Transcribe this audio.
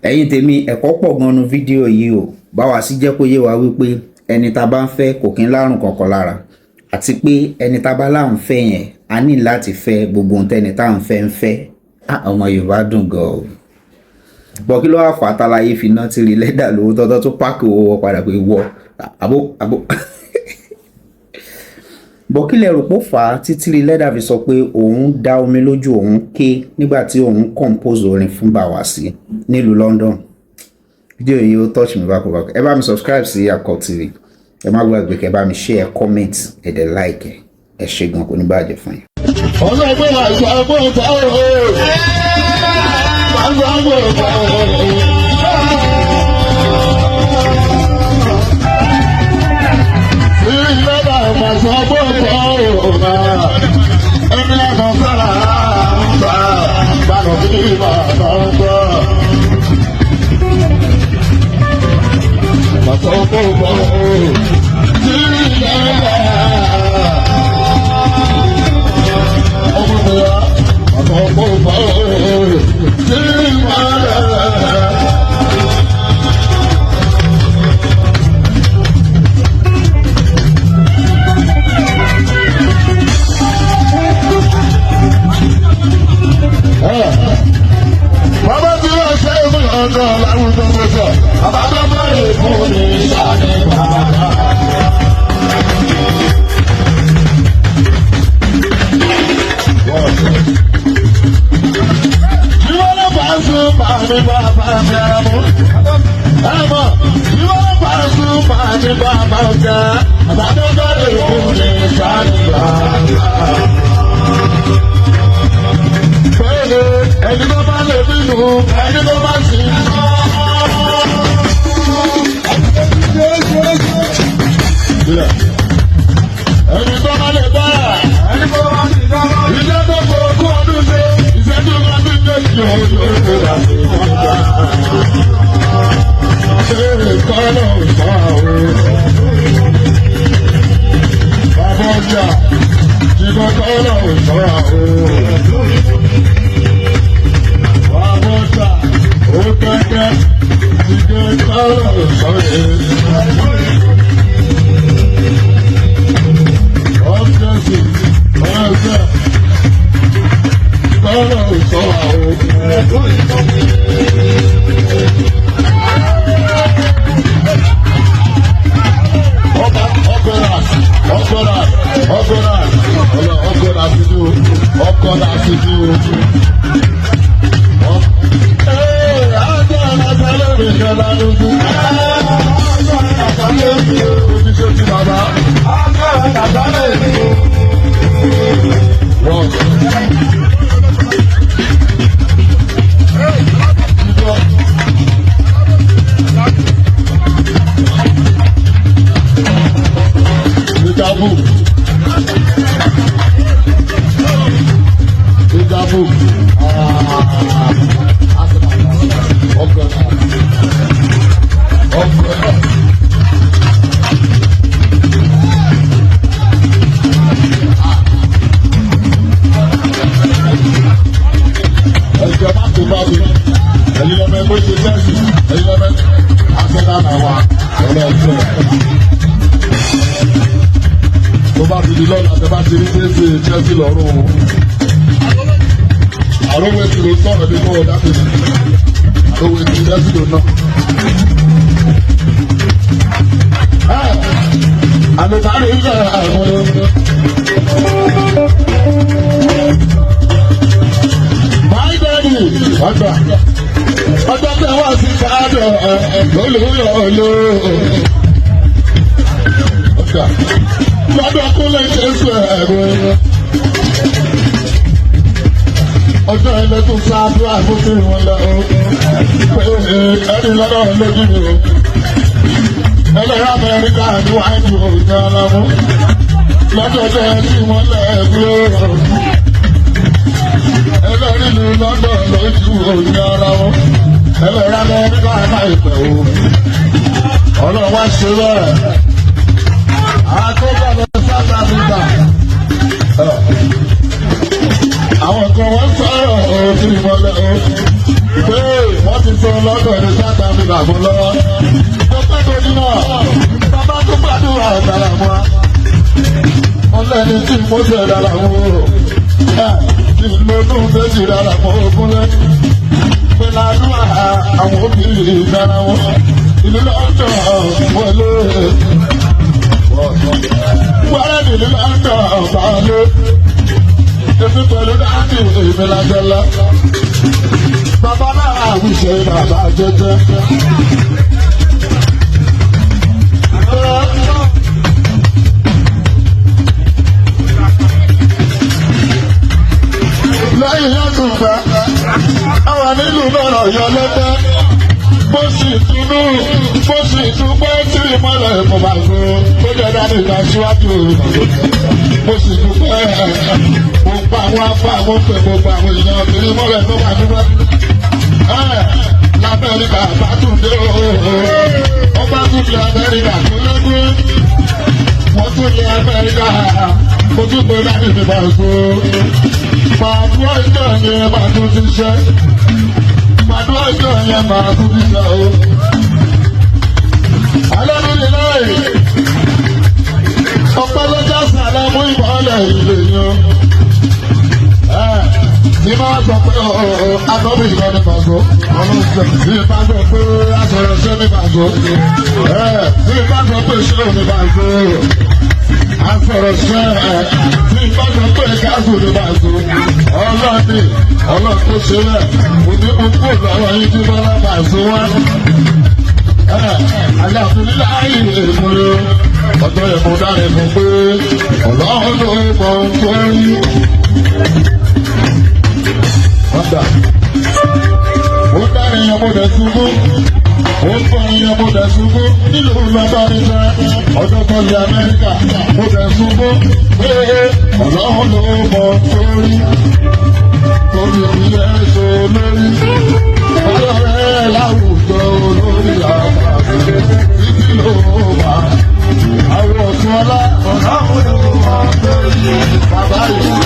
ẹ̀yin tèmi ẹ̀kọ́ pọ̀ gan-an nu fídíò yìí o bá wa sí jẹ́ kó yé wa wípé ẹni tá bá ń fẹ́ kò kí ń lárùn kankan lára àti pé ẹni tá bá là ń fẹ́ yẹn a ní láti fẹ́ gbogbo ohun tẹ́ni tá ń fẹ́ ọmọ Yorùbá dùn gan o bọ́ kí ló wà fà á tálayé fi ná tí rí lẹ́dà lówó tọ́tọ́ tó páàkì owó wọ padà pé wọ àbó bọ́ kí lẹ rò pó fà á tí Three Leather fi sọ pé òun dá omi lójú òun ké nígbà tí òun compose orin fún Bawasi nílùú London. Fídíò yìí ó touch mi bákọ̀bákọ̀. Ẹ bá mi subscribe sí Akọ TV. Ẹ má gbàgbé kẹ́ bá mi share, comment, ẹ dẹ̀ like ẹ ṣé gan kò ní bàjẹ́ fún yín. Ọlọ́gbọ́n àìsàn ọgbọ́n ọ̀tá ọ̀hún. Ọgbọ́n ọ̀tá ọ̀hún. Ọjọ́ tẹ́ wá sí káàdọ̀ olóyọ̀ lọ́dọ̀ kúnlẹ̀ Jésù ẹ̀rọ ọjọ́ ilẹ̀ tó sáájú àbúkú wọn lọ pé ẹni lọ́dọ̀ lójú ni o ẹlẹ́rọ Amẹ́ríkà ní wáìnì òjò ọlọ́mú lọ́dọ̀ jẹ́ tí wọ́n lẹ́ẹ̀gbẹ́ ẹlẹ́rìí ní lọ́dọ̀ lójú òjò ọlọ́mú ẹlẹ́rọ Amẹ́ríkà náà ìpẹ́ o ọlọ́wọ́ ṣe bẹ́ẹ̀ àtọ́jà lọ South Africa àwọn kan wọ́n sọ̀rọ̀ òfin ìmọ̀lẹ́ o. pé wọ́n ti sọ lọ́dọ̀ ní South Africa mọ́ lọ́wọ́. Mo fẹ́ tó ní náà, bàbá tó gbàdúrà dára mọ́. Wọ́n lẹ́ni tí mo ṣe dára mọ́ o. Kí lónú méjì dára mọ́ ogúnlẹ̀. Pé ládùúgbà àwọn obìnrin dára wọn. Ìlú London wọlé. Wọ́n ní ìlú London balẹ̀. Èmi pẹ̀lú dáàbì èmi lájọ́lá. Bàbá náà àwùjọ bàbá jẹjẹ. Lẹ́yìn ọdún gbà, àwọn nílùú náà yọ lọ́tẹ́. Bó sì túnú, bó sì tún pé tí ìmọ̀lẹ̀ kò bá gbó. Ó jẹ́ dání ìgbà síwájú. Bó sì tún pé gbogbo àwọn afọ àwọn òpè gbogbo àwọn èèyàn obìnrin mọ́lẹ̀ tó wà nígbà. L'Amẹ́ríkà bá tún dé ó bá tún di Amẹ́ríkà tó lẹ́gbẹ́. Wọ́n tún di Amẹ́ríkà kó tún gbé láti fi bá gbó. Pàdúrà ìjọ yẹn máa tún ti ṣe. Pàdúrà ìjọ yẹn máa tún ti ṣe o. Alẹ́ mi lè láì. Ọ̀pẹ́ ló já sàlẹ̀ mú ìmọ̀lẹ̀ ìlè yan. Ní máa sọ pé agbọ́bí ìlọ ní Pàṣọ. Ní bá sọ pé aṣọ̀rọ̀ ṣẹ́ ní Pàṣọ. Ní bá sọ pé ṣé ò ní Pàṣọ. Aṣọ̀rọ̀ ṣẹ́ ní bá sọ pé gáàsù ní Pàṣọ. Ọlọ́ọ̀ni ọlọ́ọ̀ tó ṣe rẹ̀ òní kúkú lọ́wọ́ yín tí bọ́lá Pàṣọ wá. Àyàfi láàyè èmúre ọjọ́ ìmúdáre fún pé ọlọ́run ló mọ̀ ń tó rí. Ọ̀dà ó dárí yẹn mo dẹ̀ ṣubú, ó ń fọ́ yẹn mo dẹ̀ ṣubú nílùú lọ́dọ́rin jẹ́ ọjọ́ tó di Amẹ́ríkà mo dẹ̀ ṣubú pé ọlọ́run ló mọ̀ ń tó rí. Torí ilé ẹ̀ṣọ́ lórí ọlọ́rẹ́ láwùjọ olórí àgbàdo títí ló wà. Àwọn ọ̀tún ọlá ọ̀nà òun ló wà lórí bàbá yìí.